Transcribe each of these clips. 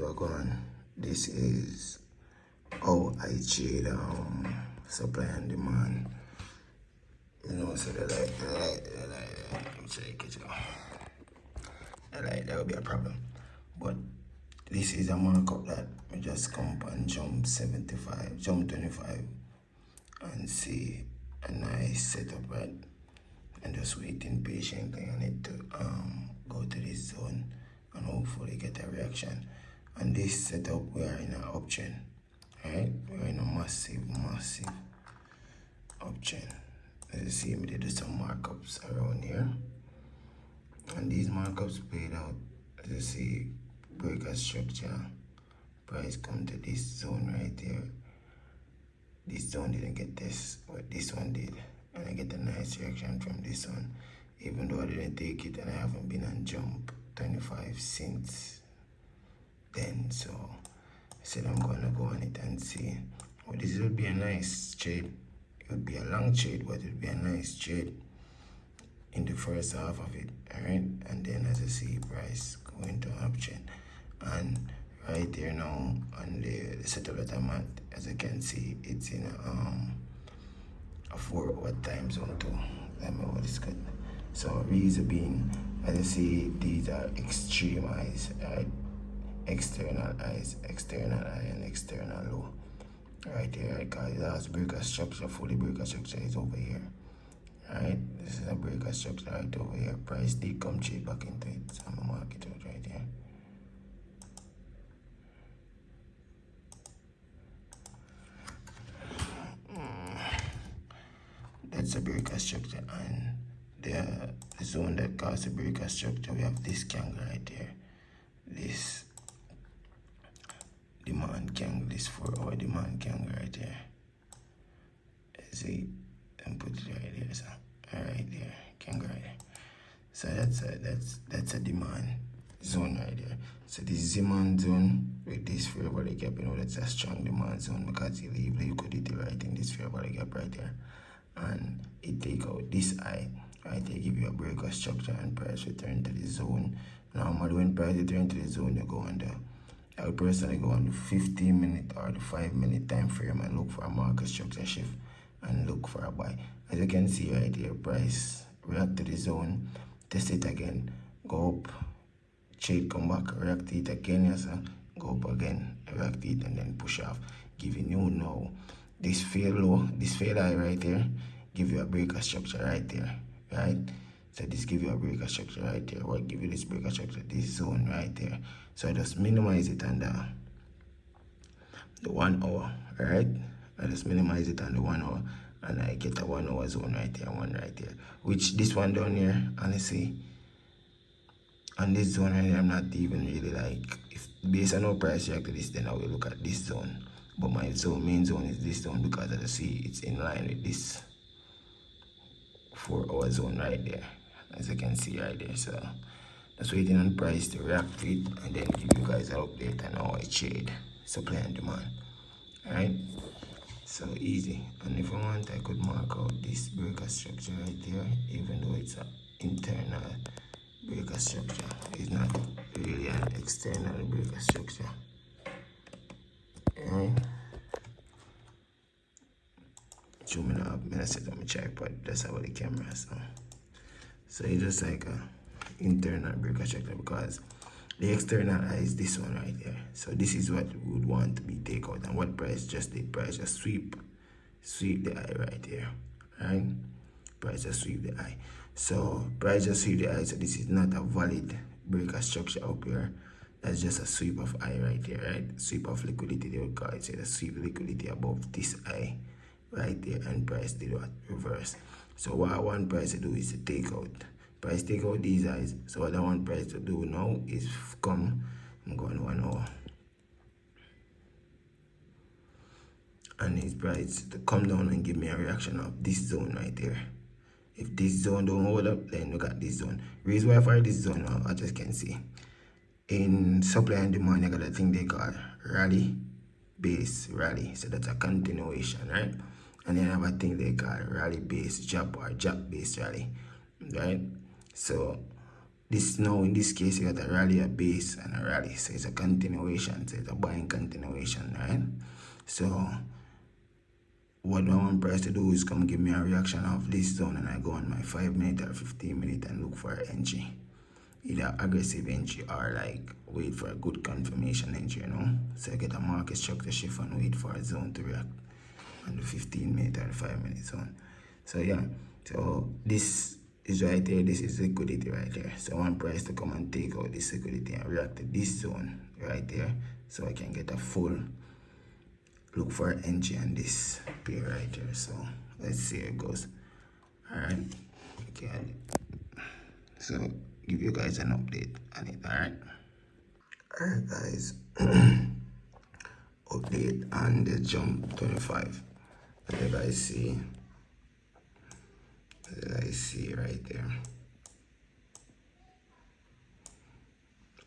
we're going. This is how I trade supply and demand. You know, so the light, let me check it out. The light, that would be a problem. But this is a markup that we just come up and jump 75, jump 25 and see a nice setup, right? And just waiting patiently on it to go to this zone and hopefully get a reaction. And this setup, we are in an uptrend, right? We're in a massive uptrend. As you see, we did some markups around here, and these markups played out. As you see, breaker structure, price come to this zone right here. This zone didn't get this, but this one did, and I get a nice reaction from this one, even though I didn't take it and I haven't been on jump 25 since then. So I said I'm gonna go on it and see. Well, this would be a nice trade. It would be a long trade, but it would be a nice trade in the first half of it, alright? And then as you see, price going to uptrend, and right there now on the setup that I'm at, as you can see, it's in a 4-hour time zone too. Let me know what is good. So reason being, as you see, these are extreme highs, right? External highs, external high and external low. Right there, because the last breaker structure, fully breaker structure is over here. Right? This is a breaker structure right over here. Price did come straight back into it. So I'm gonna mark it out right here. That's a breaker structure, and the zone that caused the breaker structure, we have this candle right there. This demand candle, this 4-hour demand candle right there. See, and put it right there, so right there, candle right there. So that's a demand zone right there. So this demand zone with this fair value gap, you know, that's a strong demand zone because you leave the liquidity right in this fair value gap right there, and it take out this high right there, give you a breaker structure, and price return to the zone. Normally when price return to the zone, you go on I would personally go on the 15-minute or the 5-minute time frame and look for a market structure shift and look for a buy. As you can see right here, price react to the zone, test it again, go up, trade come back, react to it again, yes sir, go up again, react to it, and then push off, giving you now this fail low, this fail high right here, give you a breaker structure right there, right? So this give you a breaker structure right there. What give you this breaker structure? This zone right there. So I just minimize it on the 1 hour, right? I just minimize it on the 1 hour, and I get a 1 hour zone right there, one right there. Which this one down here, honestly, on this zone right here, I'm not even really like, if based on no price react to this, then I will look at this zone. But my main zone is this zone, because as I see, it's in line with this 4-hour zone right there, as you can see right there. So just waiting on price to react to it, and then give you guys an update on how I trade supply and demand. Alright, so easy. And if I want, I could mark out this breaker structure right there, even though it's an internal breaker structure. It's not really an external breaker structure. Alright, zooming up, I'm gonna set up my tripod, that's how the camera. So it's just like a internal breaker structure, because the external eye is this one right there. So this is what we would want to be take out, and what price just did, price just sweep the eye right here, right? Price just sweep the eye. So price just sweep the eye, so this is not a valid breaker structure up here. That's just a sweep of eye right there, right? Sweep of liquidity, they would call it. So the sweep liquidity above this eye right there, and price did what? Reverse. So what I want price to do is to take out. Price take out these eyes. So what I want price to do now is come, I'm going 1 hour, and his price to come down and give me a reaction of this zone right there. If this zone don't hold up, then look at this zone. Reason why for this zone now, I just can see. In supply and demand, you got a thing they call rally, base, rally. So that's a continuation, right? And then I have a thing they call rally base, drop, or drop base rally, right? So This now in this case you got a rally, a base, and a rally. So it's a continuation, so it's a buying continuation, right? So what I want price to do is come give me a reaction of this zone, and I go on my 5 minute or 15 minute and look for an entry. Either aggressive entry or like wait for a good confirmation entry, you know. So I get a market structure shift and wait for a zone to react on the 15 minute or the 5 minute zone. So yeah, so this is right here, this is liquidity right there. So I want price to come and take out this liquidity and react to this zone right there, so I can get a full look for an entry on this pair right there. So let's see how it goes. Alright, okay, so give you guys an update on it. Alright guys, update on the jump 25. As you guys see right there.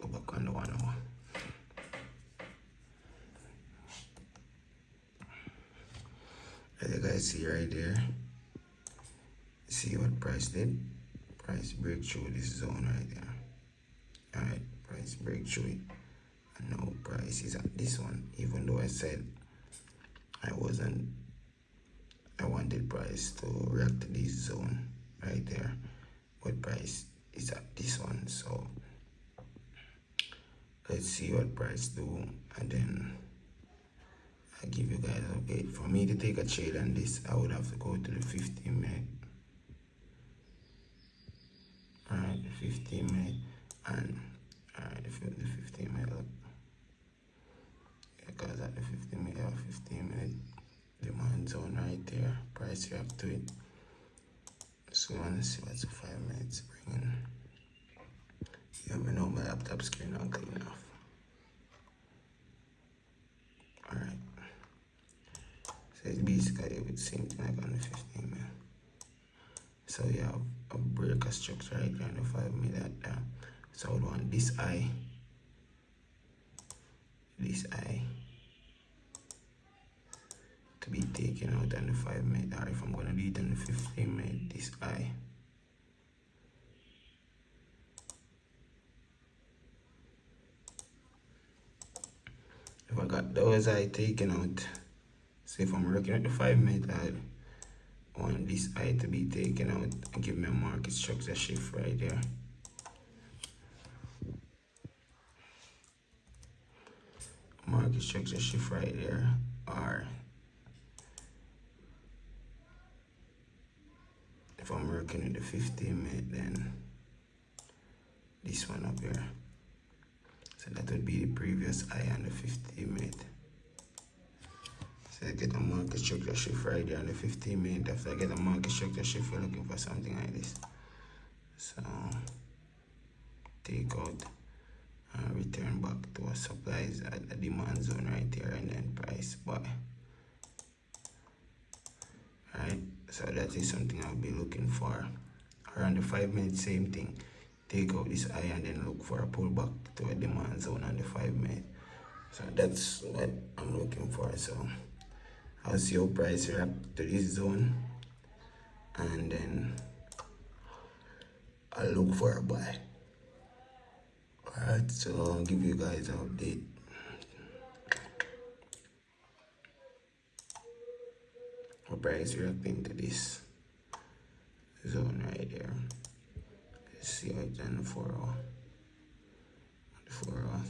Go back on the 1 hour. As you guys see right there, see what price did? Price break through this zone right there. Alright, price break through it. And now price is at this one, even though I said I wanted price to react to this zone right there, but price is at this one. So let's see what price do, and then I give you guys an update. For me to take a trade on this, I would have to go to the 15 minute. Alright, the 15 minute, and alright, the 15 minute, look. Because at the 15 minute or 15 minute demand zone right there, price react to it. So I want to see what's the 5 minutes bringing. You never know, my laptop screen not clean off. Alright. So it's basically the same thing like on the 15 minute. So you have a breaker structure right there on the 5 minute. So I would want this eye, to be taken out on the 5 minute, or if I'm gonna do it on the 15 minute, this eye. If I got those eye taken out, so if I'm working at the 5 minute, I want this eye to be taken out and give me a market structure shift right there. Market structure shift right there, or if I'm working in the 15 minute, then this one up here. So that would be the previous eye on the 15 minute. So I get a market structure shift right there on the 15 minute. After I get a market structure shift, we're looking for something like this. So take out and return back to a supplies at the demand zone right here, and then price buy. Alright, so that is something I'll be looking for. Around the 5 minutes, same thing. Take out this eye and then look for a pullback to a demand zone on the 5 minute. So that's what I'm looking for. So I'll see how price react to this zone, and then I'll look for a buy. Alright, so I'll give you guys an update. How price reacting to this zone right there. Let's see how it's on the 4 hour. The 4 hour,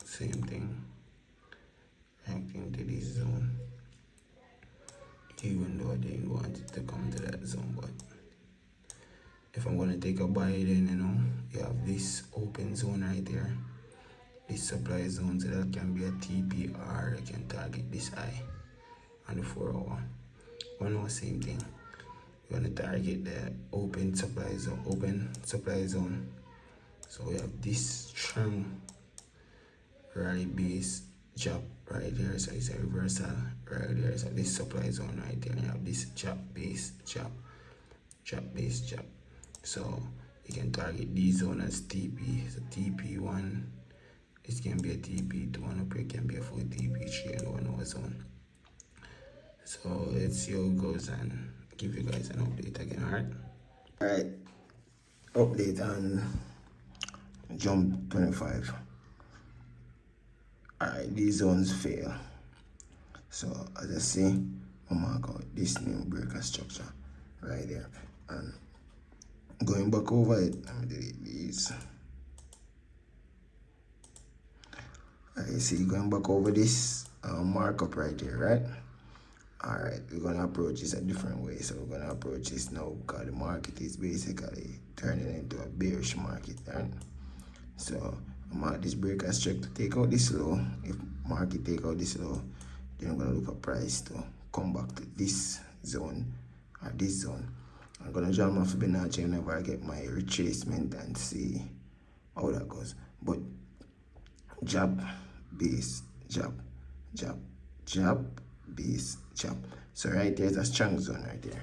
same thing. Reacting to this zone. Even though I didn't want it to come to that zone, but if I'm gonna take a buy, then you know, you have this open zone right there, this supply zone, so that can be a TP, or you can target this eye on the 4 hour. 1 hour, same thing. You're gonna target the open supply zone. So we have this strong rally base drop right there, so it's a reversal right there. So this supply zone right there, and you have this drop base drop. So you can target this zone as TP. So TP1, this can be a TP2, and up here can be a full TP3 and 1 hour zone. So let's see how it goes and give you guys an update again. Alright, update on jump 25. Alright, these zones fail. So as I say, I mark out this new breaker structure right there. And going back over it, let me delete these. I see going back over this markup right here, right? Alright, we're gonna approach this a different way. So we're gonna approach this now because the market is basically turning into a bearish market, right? So I mark this breaker structure to take out this low. If market take out this low, then I'm gonna look for price to come back to this zone or this zone. I'm gonna draw my Fibonacci whenever I get my retracement and see how that goes. But jab, base, jab, jab, jab, base, jab. So right there's a strong zone right there.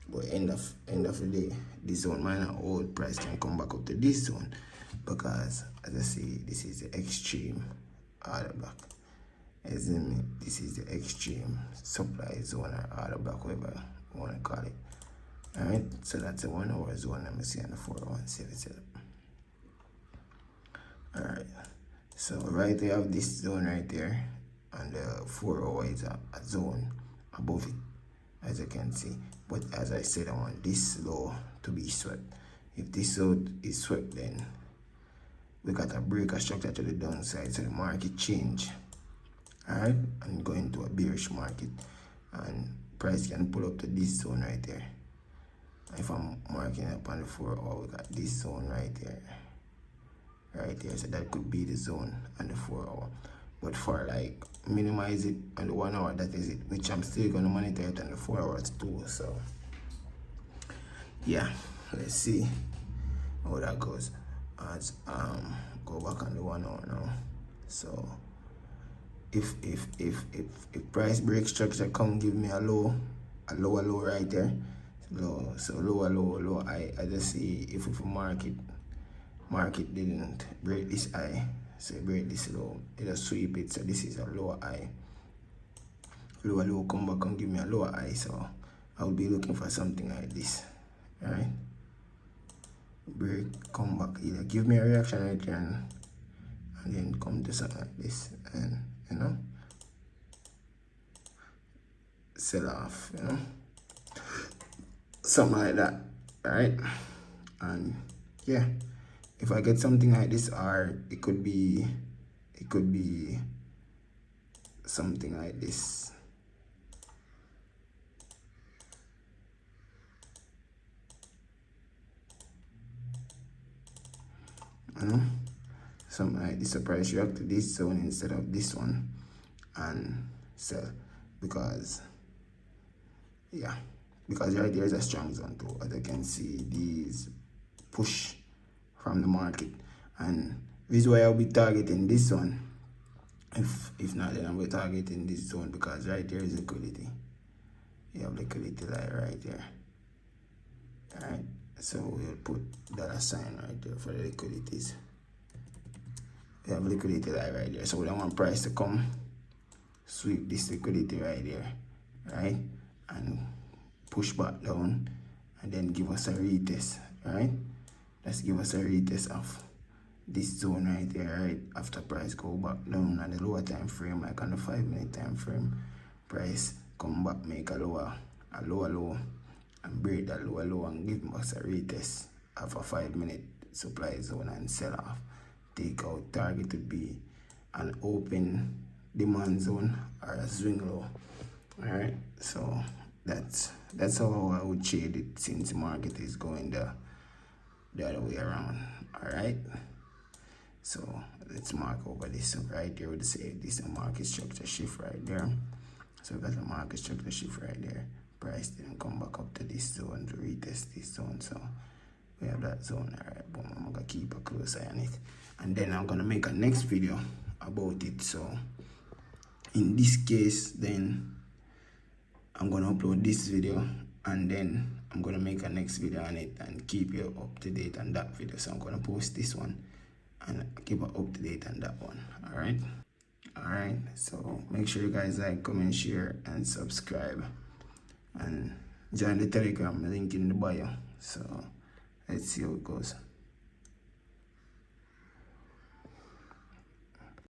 But end of the day, this zone might not hold, price can come back up to this zone because as I say, this is the extreme order block. As in, this is the extreme supply zone or order block, whatever you want to call it. Alright, so that's a 1 hour zone. Let me see on the 401, see if it's up. Alright, so right there, have this zone right there, and the 4 hour is a zone above it, as you can see. But as I said, I want this low to be swept. If this low is swept, then we got a breaker structure to the downside, so the market change. Alright, and go into a bearish market, and price can pull up to this zone right there. If I'm marking up on the 4 hour, we got this zone right there. Right there, so that could be the zone on the 4 hour. But for like minimize it on the 1 hour, that is it, which I'm still gonna monitor it on the 4 hours too. So yeah, let's see how that goes. Let's go back on the 1 hour now. So if price break structure come give me a lower low right there, low, so lower high. I just see if market didn't break this high, so break this low, it just sweep it. So this is a lower high, low come back and give me a lower high. So I will be looking for something like this. Alright, break, come back, either give me a reaction right here and then come to something like this, and you know, sell off, you know, something like that. Alright, and yeah, if I get something like this, or it could be something like this. Something like this, a price react to this zone instead of this one and sell, because yeah, because right there is a strong zone too. As you can see, these push from the market, and this is why I'll be targeting this one. If not, then I'll be targeting this zone, because right there is liquidity. You have liquidity like right there. Alright, so we'll put that sign right there for the liquidities. We have liquidity like right there, so we don't want price to come sweep this liquidity right there, right, and push back down and then give us a retest. Right, let's give us a retest of this zone right there, right, after price go back down on the lower time frame, like on the 5-minute time frame. Price come back, make a lower low and break that lower low and give us a retest of a 5-minute supply zone and sell off. Take out target to be an open demand zone or a swing low. Alright, so that's how I would trade it, since the market is going the other way around. Alright, so let's mark over this. So right there would say this is a market structure shift right there. So we got a market structure shift right there. Price didn't come back up to this zone to retest this zone, so we have that zone. Alright, boom, I'm gonna keep a close eye on it, and then I'm gonna make a next video about it. So in this case, then I'm gonna upload this video, and then I'm gonna make a next video on it and keep you up to date on that video. So I'm gonna post this one and keep it up to date on that one. Alright, so make sure you guys like, comment, share, and subscribe, and join the Telegram link in the bio. So let's see how it goes.